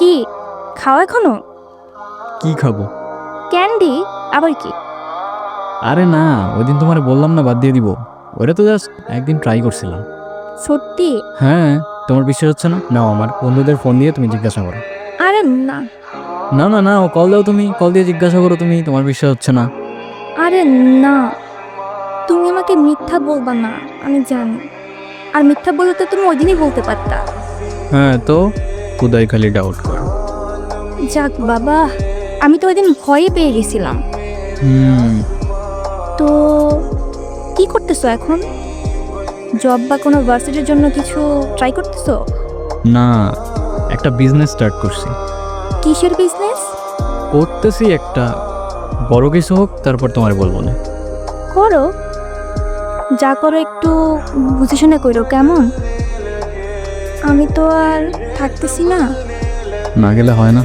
কি খাও এখনো? কি খাবো? ক্যান্ডি? আবার কি? আরে না, ওই দিন তোমারে বললাম না বাদ দিয়ে দিব। ওটা তো জাস্ট একদিন ট্রাই করছিলাম। সত্যি? হ্যাঁ, তোমার বিশ্বাস হচ্ছে না? নাও আমার বন্ধুদের ফোন দিয়ে তুমি জিজ্ঞাসা করো। আরে না। না না না, ও কল দাও, তুমি কল দিয়ে জিজ্ঞাসা করো, তুমি তোমার বিশ্বাস হচ্ছে না। আরে না, তুমি আমাকে মিথ্যা বলবা না, আমি জানি। আর মিথ্যা বললে তো তুমি ওই দিনই বলতে পারতা। হ্যাঁ তো খুদাই খালি ডাউট করো। যাক বাবা, আমি তো ওই দিন ভয়ে পেয়ে গেছিলাম। হুম। তো কি করতেছো এখন? জব বা কোনো ভার্সিটির জন্য কিছু ট্রাই করতেছো? না, একটা বিজনেস স্টার্ট করছি। কিসের বিজনেস? করতেছি একটা, বড় কিছু হোক তারপর তোমার বলবো না। করো, যা করো একটু বুঝে শুনে করো, কেমন? আমি তো আর থাকতেছি না। না গেলে হয় না।